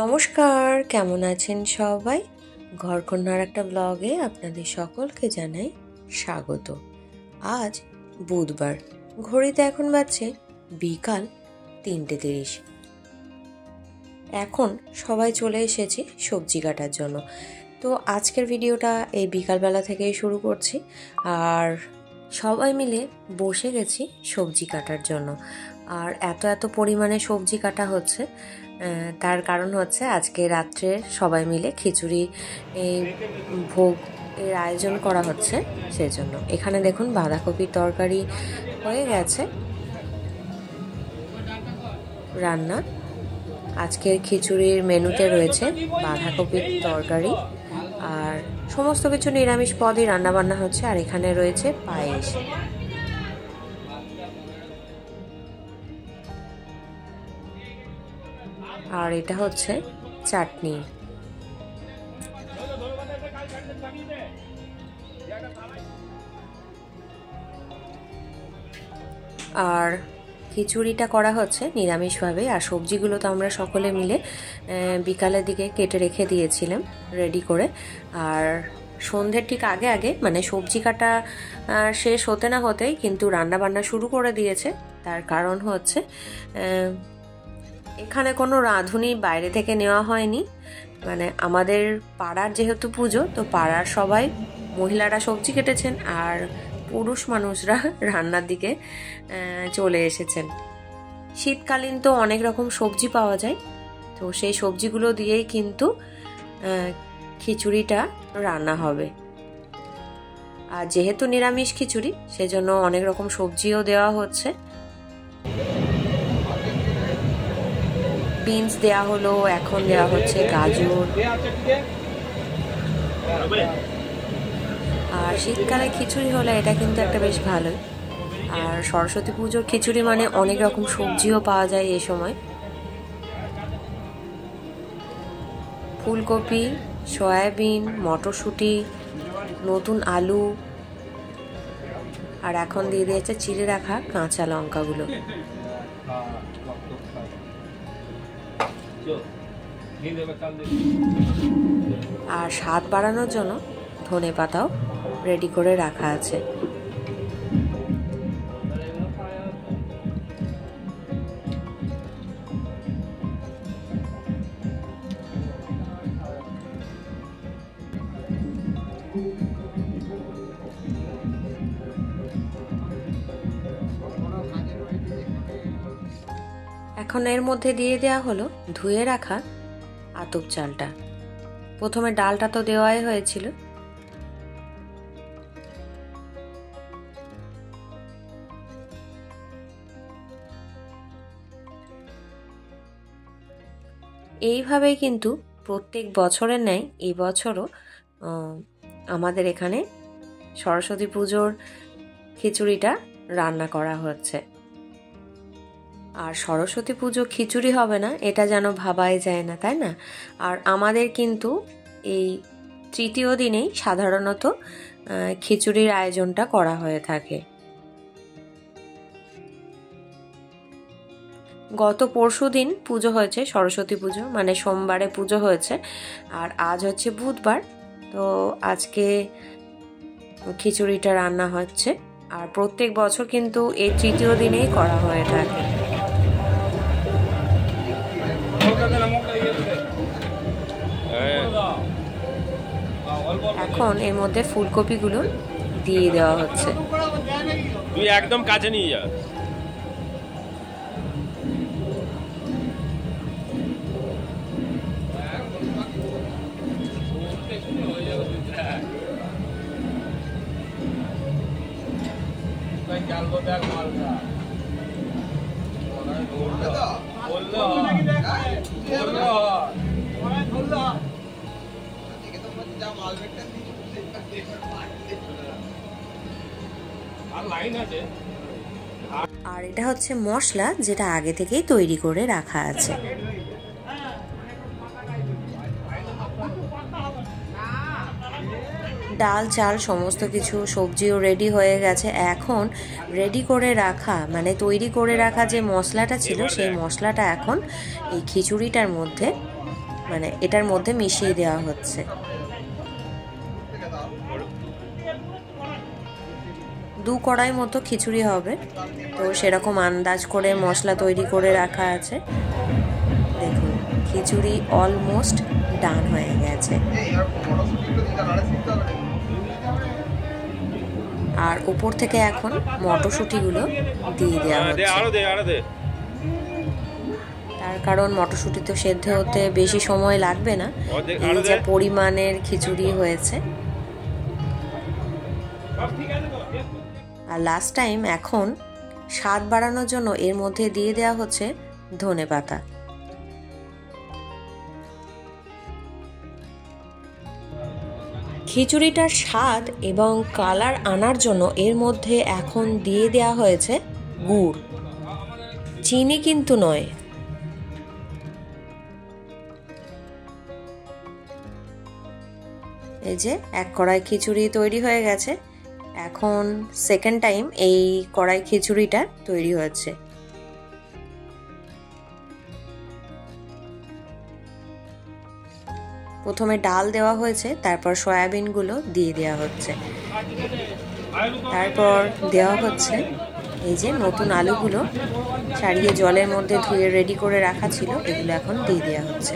নমস্কার, কেমন আছেন সবাই? ঘরকন্যার একটা ব্লগে আপনাদের সকলকে জানাই স্বাগত। আজ বুধবার, ঘড়িতে এখন বাজছে বিকাল 3:30। এখন সবাই চলে এসেছি সবজি কাটার জন্য। তো আজকের ভিডিওটা এই বিকালবেলা থেকেই শুরু করছি, আর সবাই মিলে বসে গেছি সবজি কাটার জন্য। আর এত পরিমাণে সবজি কাটা হচ্ছে, তার কারণ হচ্ছে আজকে রাত্রে সবাই মিলে খিচুড়ি ভোগ এর আয়োজন করা হচ্ছে, সেজন্য। এখানে দেখুন বাঁধাকপির তরকারি হয়ে গেছে রান্না। আজকের খিচুড়ির মেনুতে রয়েছে বাঁধাকপির তরকারি, আর সমস্ত কিছু নিরামিষ পদই রান্নাবান্না হচ্ছে। আর এখানে রয়েছে পায়েস। আর এটা হচ্ছে চাটনি। আর খিচুড়িটা করা হচ্ছে নিরামিষভাবে, আর সবজিগুলো তো আমরা সকলে মিলে বিকালের দিকে কেটে রেখে দিয়েছিলাম রেডি করে। আর সন্ধ্যের ঠিক আগে মানে সবজি কাটা শেষ হতে না হতেই কিন্তু রান্না বান্না শুরু করে দিয়েছে। তার কারণ হচ্ছে এখানে কোনো রাঁধুনি বাইরে থেকে নেওয়া হয়নি। মানে আমাদের পাড়ার যেহেতু পুজো, তো পাড়ার সবাই মহিলারা সবজি কেটেছেন আর পুরুষ মানুষরা রান্নার দিকে চলে এসেছেন। শীতকালীন তো অনেক রকম সবজি পাওয়া যায়, তো সেই সবজিগুলো দিয়েই কিন্তু খিচুড়িটা রান্না হবে। আর যেহেতু নিরামিষ খিচুড়ি, সেজন্য অনেক রকম সবজিও দেওয়া হচ্ছে। বিনস দেওয়া হলো, এখন দেওয়া হচ্ছে গাজর। আর শীতকালে খিচুড়ি হলে এটা কিন্তু একটা বেশ ভালোই। আর সরস্বতী পুজোর খিচুড়ি মানে অনেক রকম সবজিও পাওয়া যায় এই সময়। ফুলকপি, সয়াবিন, মটরশুঁটি, নতুন আলু, আর এখন দিয়ে দিয়েছে চিড়ে রাখা কাঁচা লঙ্কাগুলো। আর স্বাদ বাড়ানোর জন্য ধনে পাতাও রেডি করে রাখা আছে। এখন এর মধ্যে দিয়ে দেওয়া হলো ধুয়ে রাখা আতপ চালটা। প্রথমে ডালটা তো দেওয়াই হয়েছিল। এইভাবেই কিন্তু প্রত্যেক বছরের ন্যায় এই বছরও আমাদের এখানে সরস্বতী পুজোর খিচুড়িটা রান্না করা হচ্ছে। আর সরস্বতী পুজো খিচুড়ি হবে না, এটা যেন ভাবাই যায় না, তাই না? আর আমাদের কিন্তু এই তৃতীয় দিনেই সাধারণত খিচুড়ির আয়োজনটা করা হয়ে থাকে। গত পরশুদিন পুজো হয়েছে, সরস্বতী পুজো মানে সোমবারে পুজো হয়েছে, আর আজ হচ্ছে বুধবার। তো আজকে খিচুড়িটা রান্না হচ্ছে। আর প্রত্যেক বছর কিন্তু এই তৃতীয় দিনেই করা হয়ে থাকে। এখন এর মধ্যে ফুলকপিগুলো দিয়ে দেওয়া হচ্ছে। তুই একদম কাছে নিয়ে যা। আর এটা হচ্ছে মশলা, যেটা আগে থেকেই তৈরি করে রাখা আছে। ডাল চাল সমস্ত কিছু সবজিও রেডি হয়ে গেছে। এখন রেডি করে রাখা মানে তৈরি করে রাখা যে মশলাটা ছিল, সেই মশলাটা এখন এই খিচুড়িটার মধ্যে মানে এটার মধ্যে মিশিয়ে দেওয়া হচ্ছে। দু কড়াই মতো খিচুড়ি হবে, তো সেরকম আন্দাজ করে মশলা তৈরি করে রাখা আছে। দেখুন খিচুড়ি অলমোস্ট ডান হয়ে গেছে। আর উপর থেকে এখন মটরশুঁটিগুলো দিয়ে দেওয়া হচ্ছে। তার কারণ মটরশুঁটি তো সেদ্ধ হতে বেশি সময় লাগবে না, এই যে পরিমাণের খিচুড়ি হয়েছে। আর লাস্ট টাইম এখন স্বাদ বাড়ানোর জন্য এর মধ্যে দিয়ে দেওয়া হচ্ছে ধনেপাতা। খিচুড়িটার স্বাদ এবং কালার আনার জন্য এর মধ্যে এখন দিয়ে দেওয়া হয়েছে গুড়, চিনি কিন্তু নয়। এই যে এক কড়াই খিচুড়ি তৈরি হয়ে গেছে। এখন সেকেন্ড টাইম এই কড়াই খিচুড়িটা তৈরি হচ্ছে। প্রথমে ডাল দেওয়া হয়েছে, তারপর সয়াবিনগুলো দিয়ে দেওয়া হচ্ছে, তারপর দেওয়া হচ্ছে এই যে নতুন আলুগুলো ছাড়িয়ে জলের মধ্যে ধুয়ে রেডি করে রাখা ছিল, এগুলো এখন দিয়ে দেওয়া হচ্ছে।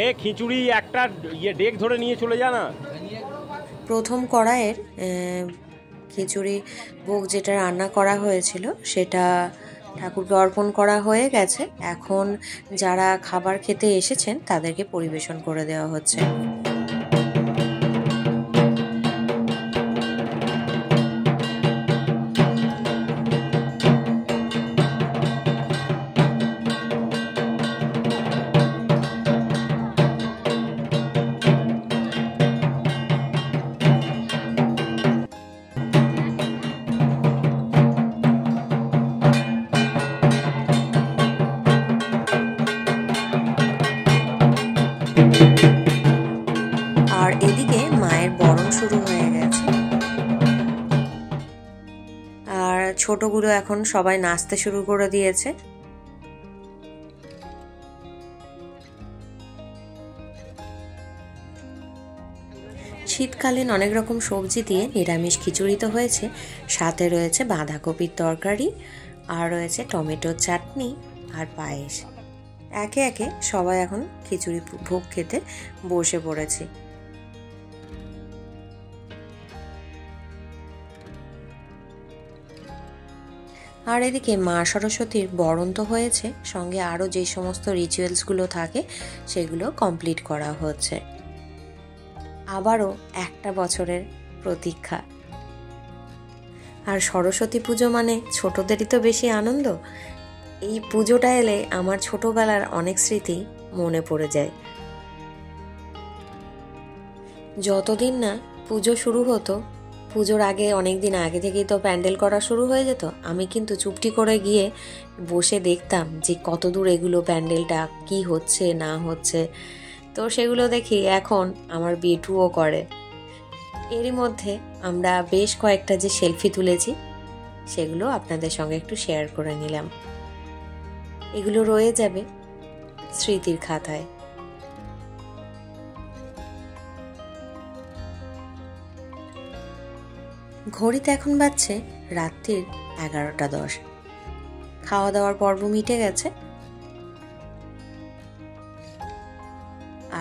এ খিচুড়ি একটা ডেক ধরে নিয়ে চলে যা না। প্রথম কড়াইয়ের খিচুড়ি ভোগ যেটা রান্না করা হয়েছিল সেটা ঠাকুরকে অর্পণ করা হয়ে গেছে। এখন যারা খাবার খেতে এসেছেন তাদেরকে পরিবেশন করে দেওয়া হচ্ছে। আর এদিকে মায়ের বরণ শুরু হয়ে গেছে, আর ছোটগুলো এখন সবাই নাচতে শুরু করে দিয়েছে। শীতকালীন অনেক রকম সবজি দিয়ে নিরামিষ খিচুড়ি তো হয়েছে, সাথে রয়েছে বাঁধাকপির তরকারি, আর রয়েছে টমেটোর চাটনি আর পায়েস। একে একে সবাই এখন খিচুড়ি ভোগ খেতে বসে পড়েছে। আর এদিকে মা সরস্বতীর বরণ তো হয়েছে, সঙ্গে আরও যে সমস্ত রিচুয়ালসগুলো থাকে সেগুলো কমপ্লিট করা হচ্ছে। আবারও একটা বছরের প্রতীক্ষা। আর সরস্বতী পুজো মানে ছোটদেরই তো বেশি আনন্দ। এই পুজোটা এলে আমার ছোটবেলার অনেক স্মৃতি মনে পড়ে যায়। যতদিন না পুজো শুরু হতো, পুজোর আগে অনেক দিন আগে থেকেই তো প্যান্ডেল করা শুরু হয়ে যেত। আমি কিন্তু চুপটি করে গিয়ে বসে দেখতাম যে কত দূর এগুলো প্যান্ডেলটা কি হচ্ছে না হচ্ছে। তো সেগুলো দেখি এখন আমার বেটুও করে। এরই মধ্যে আমরা বেশ কয়েকটা যে সেলফি তুলেছি সেগুলো আপনাদের সঙ্গে একটু শেয়ার করে নিলাম। এগুলো রয়ে যাবে স্মৃতির খাতায়। ঘড়িতে এখন বাজছে রাত্রির 11:10। খাওয়া দাওয়ার পর্ব মিটে গেছে।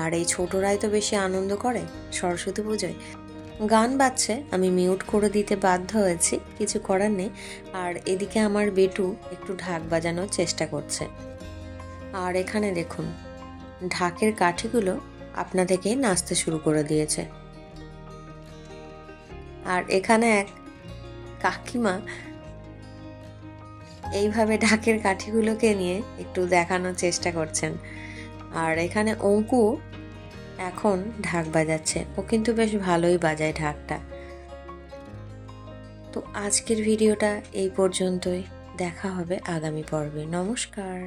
আর এই ছোটরাই তো বেশি আনন্দ করে সরস্বতী পুজোয়। গান বাজছে, আমি মিউট করে দিতে বাধ্য হয়েছি, কিছু করার নেই। আর এদিকে আমার বেটু একটু ঢাক বাজানোর চেষ্টা করছে। আর এখানে দেখুন ঢাকের কাঠিগুলো আপনা থেকে নাচতে শুরু করে দিয়েছে। আর এখানে এক কাকিমা এইভাবে ঢাকের কাঠিগুলোকে নিয়ে একটু দেখানোর চেষ্টা করছেন। আর এখানে অঙ্কু এখন ঢাক বাজাচ্ছে, ও কিন্তু বেশ ভালোই বাজায় ঢাকটা। তো আজকের ভিডিওটা এই পর্যন্তই, দেখা হবে আগামী পর্বে। নমস্কার।